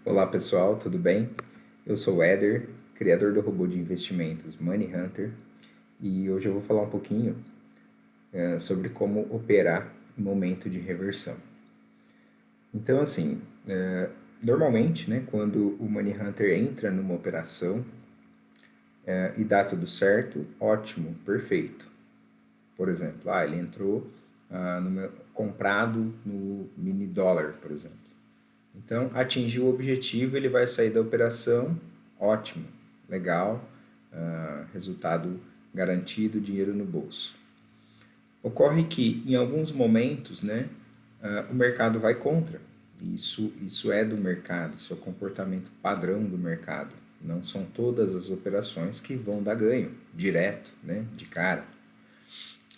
Olá pessoal, tudo bem? Eu sou o Éder, criador do robô de investimentos Money Hunter, e hoje eu vou falar um pouquinho sobre como operar em momento de reversão. Então, assim, normalmente, né, quando o Money Hunter entra numa operação e dá tudo certo, ótimo, perfeito. Por exemplo, ele entrou comprado no mini dólar, por exemplo. Então, atingiu o objetivo, ele vai sair da operação, ótimo, legal, resultado garantido, dinheiro no bolso. Ocorre que, em alguns momentos, né, o mercado vai contra. Isso é do mercado, isso é o comportamento padrão do mercado. Não são todas as operações que vão dar ganho, direto, né, de cara.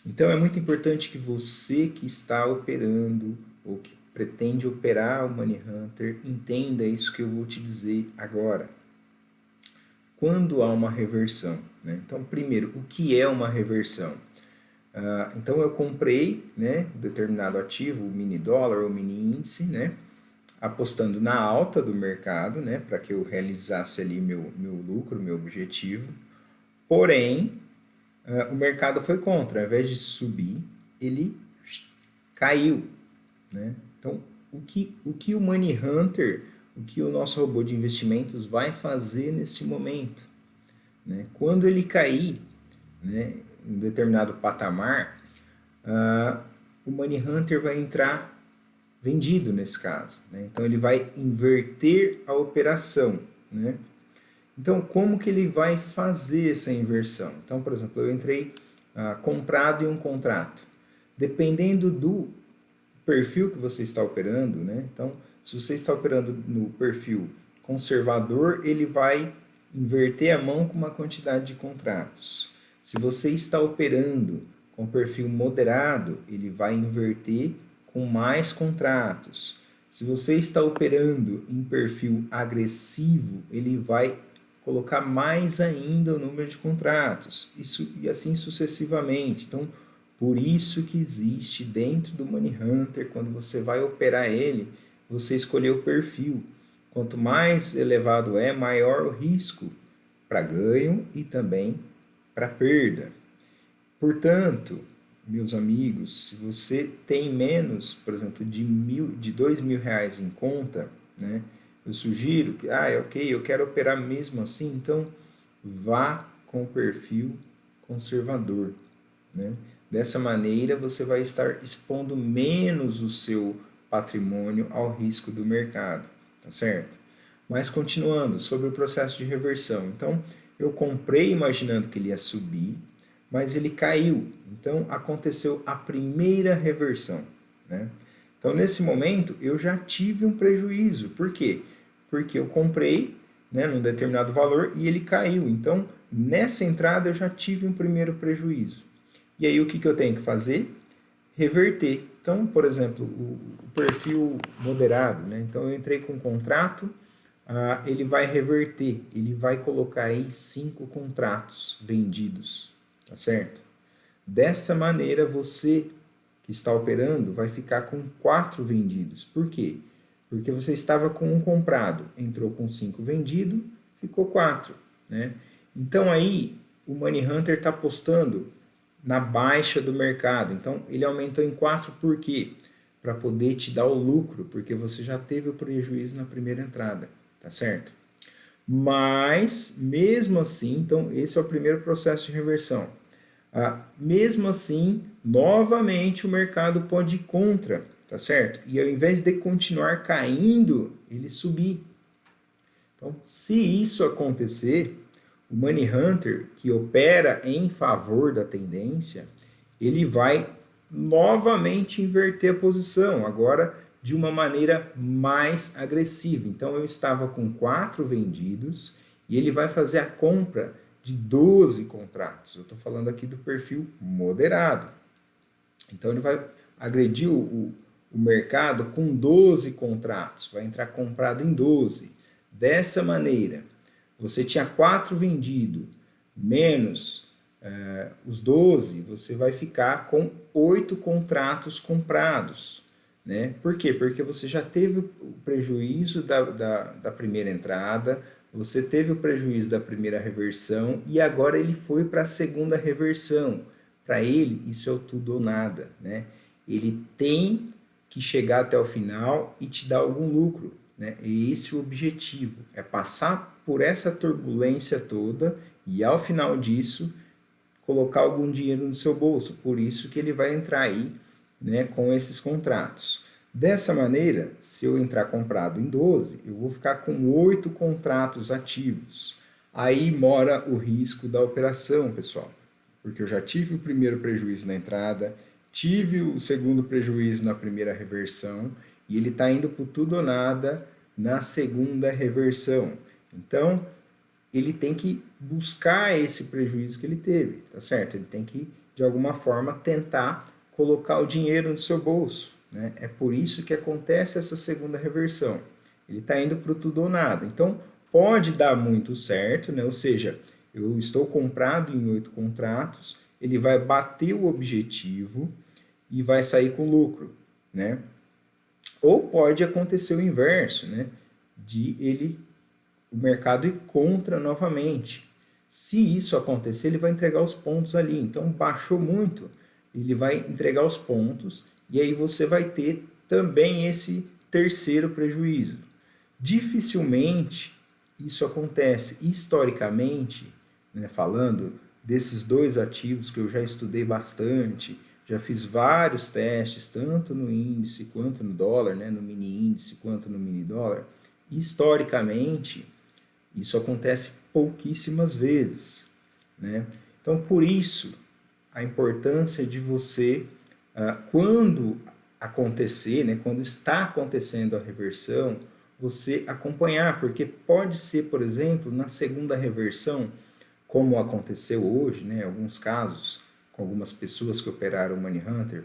Então, é muito importante que você que está operando ou que pretende operar o Money Hunter entenda isso que eu vou te dizer agora. Quando há uma reversão, né? Então, primeiro, o que é uma reversão? Então, eu comprei, né, um determinado ativo, o mini dólar ou mini índice, né, apostando na alta do mercado, né, para que eu realizasse ali meu lucro, meu objetivo. Porém, o mercado foi contra. Ao invés de subir, ele caiu, né? Então, o que o Money Hunter, o que o nosso robô de investimentos vai fazer nesse momento? Né? Quando ele cair, né, em um determinado patamar, o Money Hunter vai entrar vendido nesse caso. Né? Então, ele vai inverter a operação. Né? Então, como que ele vai fazer essa inversão? Então, por exemplo, eu entrei comprado em um contrato. Dependendo do perfil que você está operando, né? Então, se você está operando no perfil conservador, ele vai inverter a mão com uma quantidade de contratos. Se você está operando com perfil moderado, ele vai inverter com mais contratos. Se você está operando em perfil agressivo, ele vai colocar mais ainda o número de contratos. Isso e assim sucessivamente. Então, por isso que existe dentro do Money Hunter, quando você vai operar ele, você escolher o perfil. Quanto mais elevado é, maior o risco para ganho e também para perda. Portanto, meus amigos, se você tem menos, por exemplo, de R$ 2.000 em conta, né, eu sugiro que, ok, eu quero operar mesmo assim, então vá com o perfil conservador. Né? Dessa maneira, você vai estar expondo menos o seu patrimônio ao risco do mercado, tá certo? Mas continuando, sobre o processo de reversão. Então, eu comprei imaginando que ele ia subir, mas ele caiu. Então, aconteceu a primeira reversão. Né? Então, nesse momento, eu já tive um prejuízo. Por quê? Porque eu comprei, né, num determinado valor e ele caiu. Então, nessa entrada, eu já tive um primeiro prejuízo. E aí, o que eu tenho que fazer? Reverter. Então, por exemplo, o perfil moderado. Né? Então, eu entrei com um contrato, ele vai reverter. Ele vai colocar aí 5 contratos vendidos. Tá certo? Dessa maneira, você que está operando vai ficar com 4 vendidos. Por quê? Porque você estava com um comprado, entrou com 5 vendido, ficou 4. Né? Então aí o Money Hunter está apostando na baixa do mercado. Então ele aumentou em 4 por quê? Para poder te dar o lucro, porque você já teve o prejuízo na primeira entrada. Tá certo? Mas, mesmo assim, então esse é o primeiro processo de reversão. Mesmo assim, novamente o mercado pode ir contra, tá certo? E ao invés de continuar caindo, ele subir. Então, se isso acontecer, o Money Hunter, que opera em favor da tendência, ele vai novamente inverter a posição, agora de uma maneira mais agressiva. Então, eu estava com 4 vendidos e ele vai fazer a compra de 12 contratos. Eu estou falando aqui do perfil moderado. Então, ele vai agredir o mercado com 12 contratos, vai entrar comprado em 12. Dessa maneira, você tinha 4 vendido, menos os 12, você vai ficar com 8 contratos comprados. né? Por quê? Porque você já teve o prejuízo da primeira entrada, você teve o prejuízo da primeira reversão e agora ele foi para a segunda reversão. Para ele, isso é o tudo ou nada, né? Ele tem que chegar até o final e te dar algum lucro, né? E esse é o objetivo, é passar por essa turbulência toda e ao final disso colocar algum dinheiro no seu bolso. Por isso que ele vai entrar aí, né, com esses contratos. Dessa maneira, se eu entrar comprado em 12, eu vou ficar com 8 contratos ativos. Aí mora o risco da operação, pessoal. Porque eu já tive o primeiro prejuízo na entrada, tive o segundo prejuízo na primeira reversão e ele está indo para tudo ou nada na segunda reversão. Então, ele tem que buscar esse prejuízo que ele teve, tá certo? Ele tem que, de alguma forma, tentar colocar o dinheiro no seu bolso, né? É por isso que acontece essa segunda reversão. Ele está indo para o tudo ou nada. Então, pode dar muito certo, né? Ou seja, eu estou comprado em 8 contratos, ele vai bater o objetivo e vai sair com lucro, né? Ou pode acontecer o inverso, né? De o mercado ir contra novamente. Se isso acontecer, ele vai entregar os pontos ali. Então, baixou muito, ele vai entregar os pontos e aí você vai ter também esse terceiro prejuízo. Dificilmente isso acontece. Historicamente, né, falando desses dois ativos que eu já estudei bastante, já fiz vários testes, tanto no índice quanto no dólar, né, no mini índice quanto no mini dólar. Historicamente, isso acontece pouquíssimas vezes, né? Então, por isso, a importância de você, quando acontecer, né, quando está acontecendo a reversão, você acompanhar, porque pode ser, por exemplo, na segunda reversão, como aconteceu hoje, né, em alguns casos, com algumas pessoas que operaram o Money Hunter,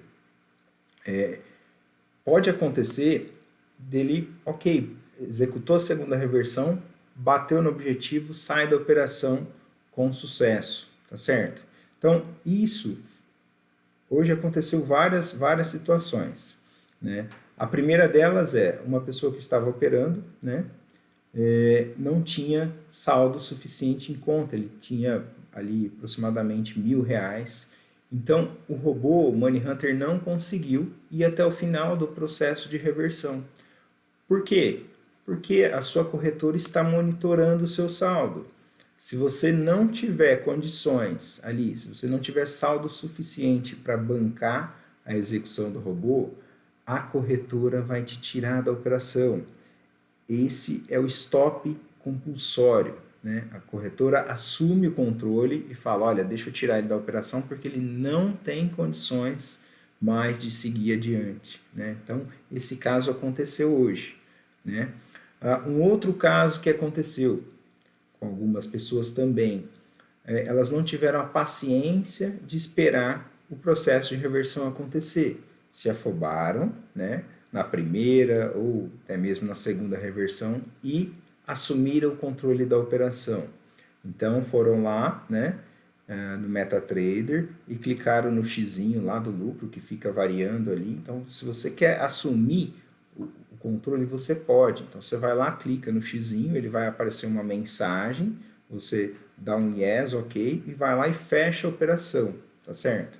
pode acontecer dele, ok, executou a segunda reversão, bateu no objetivo, sai da operação com sucesso, tá certo? Então, isso, hoje aconteceu várias situações, né? A primeira delas é uma pessoa que estava operando, né? Não tinha saldo suficiente em conta, ele tinha ali aproximadamente R$ 1.000. Então, o robô, o Money Hunter, não conseguiu ir até o final do processo de reversão. Por quê? Porque a sua corretora está monitorando o seu saldo. Se você não tiver condições ali, se você não tiver saldo suficiente para bancar a execução do robô, a corretora vai te tirar da operação. Esse é o stop compulsório, né? A corretora assume o controle e fala, olha, deixa eu tirar ele da operação porque ele não tem condições mais de seguir adiante, né? Então, esse caso aconteceu hoje, né? Um outro caso que aconteceu com algumas pessoas também, elas não tiveram a paciência de esperar o processo de reversão acontecer. Se afobaram, né, na primeira ou até mesmo na segunda reversão e assumiram o controle da operação. Então foram lá, né, no MetaTrader e clicaram no xizinho lá do lucro que fica variando ali. Então, se você quer assumir o controle, você pode. Então, você vai lá, clica no xizinho, ele vai aparecer uma mensagem, você dá um yes, ok, e vai lá e fecha a operação, tá certo?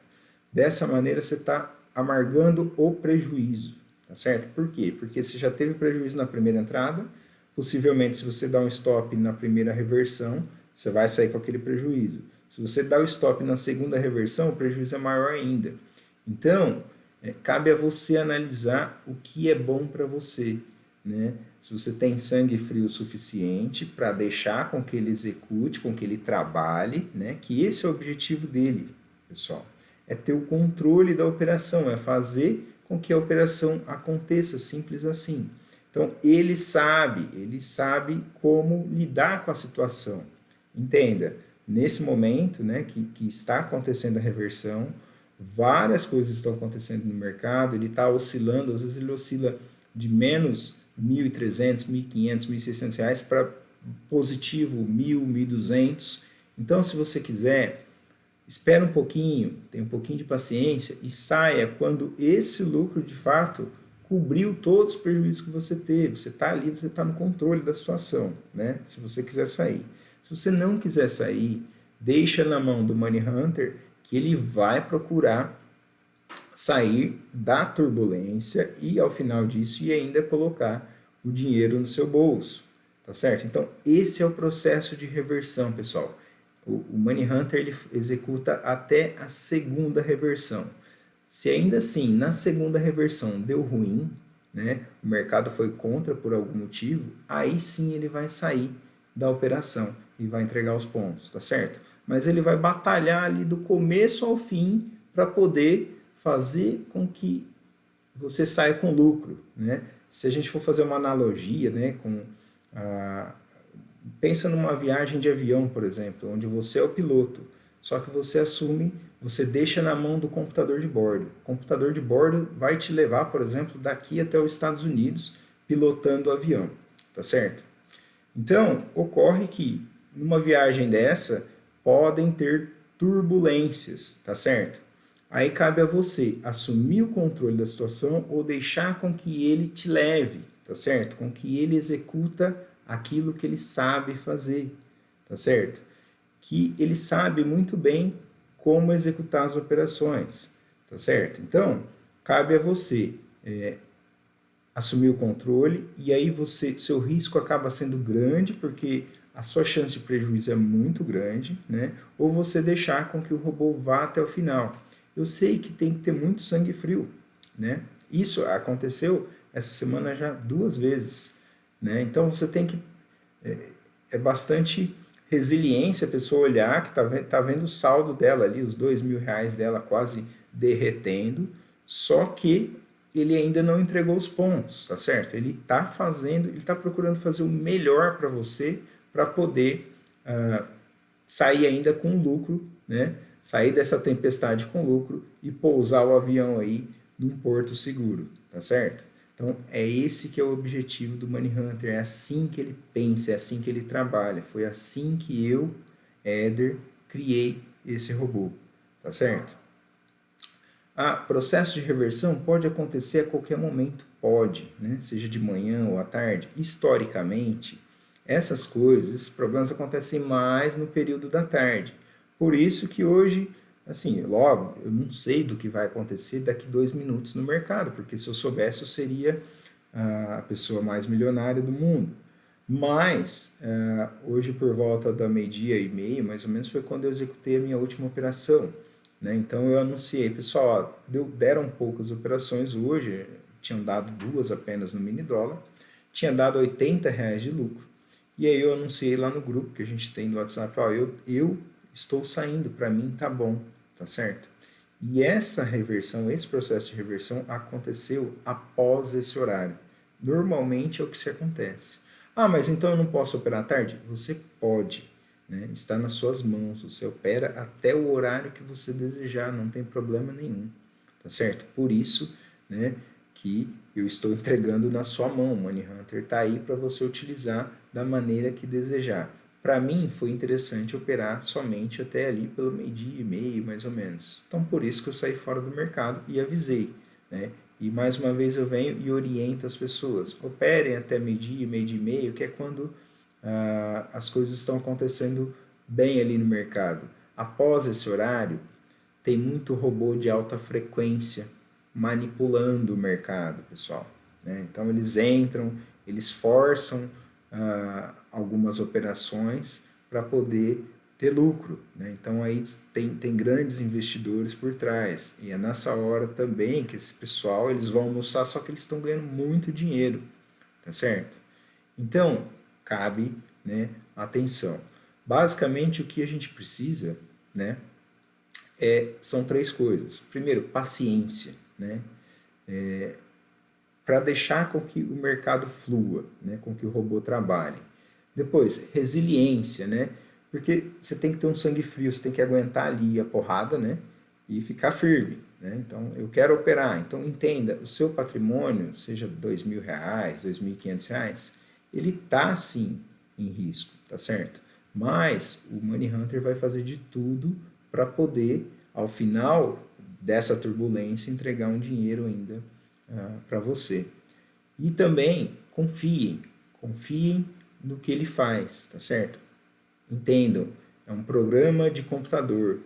Dessa maneira, você está amargando o prejuízo, tá certo? Por quê? Porque você já teve prejuízo na primeira entrada, possivelmente, se você dá um stop na primeira reversão, você vai sair com aquele prejuízo. Se você dá o stop na segunda reversão, o prejuízo é maior ainda. Então, cabe a você analisar o que é bom para você, né? Se você tem sangue frio o suficiente para deixar com que ele execute, com que ele trabalhe, né? Que esse é o objetivo dele, pessoal. É ter o controle da operação, é fazer com que a operação aconteça, simples assim. Então, ele sabe como lidar com a situação. Entenda, nesse momento, né, que está acontecendo a reversão, várias coisas estão acontecendo no mercado, ele está oscilando, às vezes ele oscila de menos R$ 1.300, R$ 1.500, R$ 1.600 para positivo R$ 1.000, R$ 1.200. Então, se você quiser, espera um pouquinho, tenha um pouquinho de paciência e saia quando esse lucro de fato cobriu todos os prejuízos que você teve. Você está ali, você está no controle da situação, né? Se você quiser sair. Se você não quiser sair, deixa na mão do Money Hunter que ele vai procurar sair da turbulência e ao final disso e ainda colocar o dinheiro no seu bolso, tá certo? Então esse é o processo de reversão, pessoal. O Money Hunter ele executa até a segunda reversão. Se ainda assim na segunda reversão deu ruim, né, o mercado foi contra por algum motivo, aí sim ele vai sair da operação e vai entregar os pontos, tá certo? Mas ele vai batalhar ali do começo ao fim para poder fazer com que você saia com lucro, né? Se a gente for fazer uma analogia, né, pensa numa viagem de avião, por exemplo, onde você é o piloto, só que você assume, você deixa na mão do computador de bordo. O computador de bordo vai te levar, por exemplo, daqui até os Estados Unidos, pilotando o avião, tá certo? Então, ocorre que numa viagem dessa podem ter turbulências, tá certo? Aí cabe a você assumir o controle da situação ou deixar com que ele te leve, tá certo? Com que ele executa aquilo que ele sabe fazer, tá certo? Que ele sabe muito bem como executar as operações, tá certo? Então, cabe a você assumir o controle e aí seu risco acaba sendo grande porque a sua chance de prejuízo é muito grande, né? Ou você deixar com que o robô vá até o final. Eu sei que tem que ter muito sangue frio, né? Isso aconteceu essa semana já 2 vezes, né? Então você tem que é bastante resiliência a pessoa olhar que tá vendo o saldo dela ali, os R$ 2.000 dela quase derretendo, só que ele ainda não entregou os pontos, tá certo? Ele está procurando fazer o melhor para você para poder sair ainda com lucro, né? Sair dessa tempestade com lucro e pousar o avião aí num porto seguro, tá certo? Então é esse que é o objetivo do Money Hunter, é assim que ele pensa, é assim que ele trabalha. Foi assim que eu, Éder, criei esse robô, tá certo? Processo de reversão pode acontecer a qualquer momento, pode, né? Seja de manhã ou à tarde. Historicamente, essas coisas, esses problemas acontecem mais no período da tarde. Por isso que hoje, assim, logo, eu não sei do que vai acontecer daqui 2 minutos no mercado, porque se eu soubesse eu seria a pessoa mais milionária do mundo. Mas, hoje por volta da 12:30, mais ou menos, foi quando eu executei a minha última operação, né? Então eu anunciei, pessoal, deram poucas operações hoje, tinham dado 2 apenas no mini dólar, tinha dado R$ 80 de lucro. E aí eu anunciei lá no grupo que a gente tem no WhatsApp, eu estou saindo, para mim tá bom, tá certo? E essa reversão, esse processo de reversão aconteceu após esse horário. Normalmente é o que se acontece. Mas então eu não posso operar à tarde? Você pode, né? Está nas suas mãos, você opera até o horário que você desejar, não tem problema nenhum, tá certo? Por isso, né, que eu estou entregando na sua mão, o Money Hunter está aí para você utilizar da maneira que desejar. Para mim foi interessante operar somente até ali pelo 12:30, mais ou menos. Então por isso que eu saí fora do mercado e avisei, né? E mais uma vez eu venho e oriento as pessoas. Operem até meio-dia, 12:30, que é quando as coisas estão acontecendo bem ali no mercado. Após esse horário, tem muito robô de alta frequência manipulando o mercado, pessoal, né? Então eles entram, eles forçam algumas operações para poder ter lucro, né? Então aí tem grandes investidores por trás e é nessa hora também que esse pessoal eles vão almoçar, só que eles estão ganhando muito dinheiro, tá certo? Então cabe, né, atenção. Basicamente o que a gente precisa, né, são 3 coisas. Primeiro, paciência, né? Para deixar com que o mercado flua, né? Com que o robô trabalhe. Depois, resiliência, né? Porque você tem que ter um sangue frio, você tem que aguentar ali a porrada, né? E ficar firme, né? Então, eu quero operar. Então, entenda, o seu patrimônio, seja R$ 2.000, R$ 2.500, ele está, sim, em risco, tá certo? Mas o Money Hunter vai fazer de tudo para poder, ao final dessa turbulência, entregar um dinheiro ainda para você. E também confiem no que ele faz, tá certo? Entendam, é um programa de computador,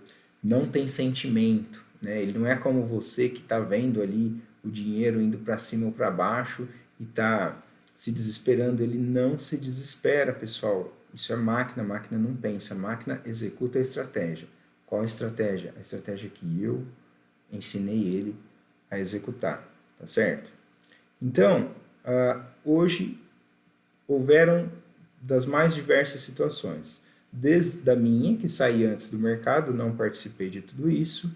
não tem sentimento, né? Ele não é como você que está vendo ali o dinheiro indo para cima ou para baixo e está se desesperando. Ele não se desespera, pessoal. Isso é máquina, a máquina não pensa, a máquina executa a estratégia. Qual a estratégia? A estratégia que eu ensinei ele a executar, tá certo? Então, hoje houveram das mais diversas situações. Desde a minha, que saí antes do mercado, não participei de tudo isso.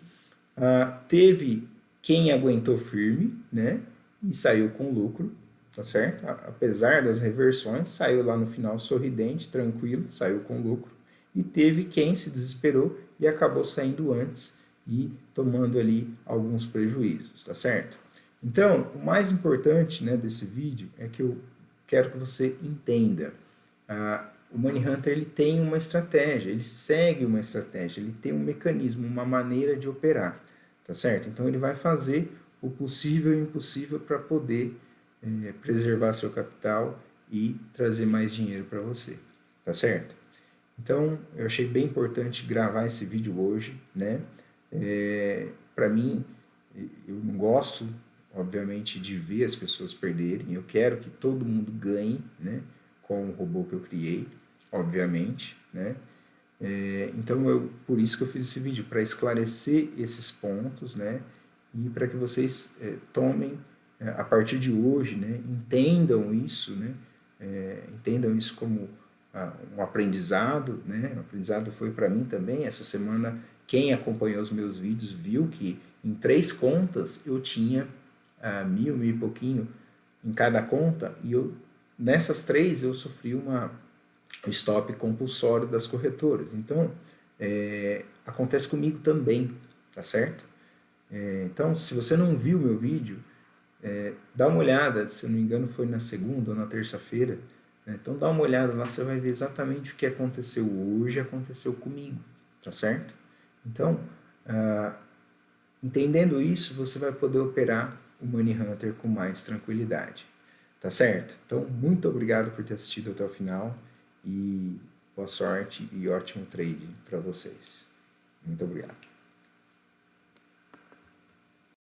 Teve quem aguentou firme, né? E saiu com lucro, tá certo? Apesar das reversões, saiu lá no final sorridente, tranquilo, saiu com lucro. E teve quem se desesperou e acabou saindo antes e tomando ali alguns prejuízos, tá certo? Então, o mais importante, né, desse vídeo é que eu quero que você entenda. O Money Hunter ele tem uma estratégia, ele segue uma estratégia, ele tem um mecanismo, uma maneira de operar, tá certo? Então ele vai fazer o possível e o impossível para poder preservar seu capital e trazer mais dinheiro para você, tá certo? Então eu achei bem importante gravar esse vídeo hoje, né? Para mim, eu não gosto, obviamente, de ver as pessoas perderem. Eu quero que todo mundo ganhe, né? Com o robô que eu criei, obviamente, né? Então, por isso que eu fiz esse vídeo, para esclarecer esses pontos, né? E para que vocês tomem, a partir de hoje, né? Entendam isso, né? Entendam isso como um aprendizado, né? Um aprendizado foi para mim também. Essa semana, quem acompanhou os meus vídeos viu que em 3 contas eu tinha 1.000 e pouquinho em cada conta, e nessas 3 eu sofri um stop compulsório das corretoras. Então, acontece comigo também, tá certo? Então, se você não viu meu vídeo, dá uma olhada, se eu não me engano foi na segunda ou na terça-feira, né? Então dá uma olhada lá, você vai ver exatamente o que aconteceu hoje, aconteceu comigo, tá certo? Então, entendendo isso, você vai poder operar o Money Hunter com mais tranquilidade, tá certo? Então, muito obrigado por ter assistido até o final e boa sorte e ótimo trading para vocês. Muito obrigado.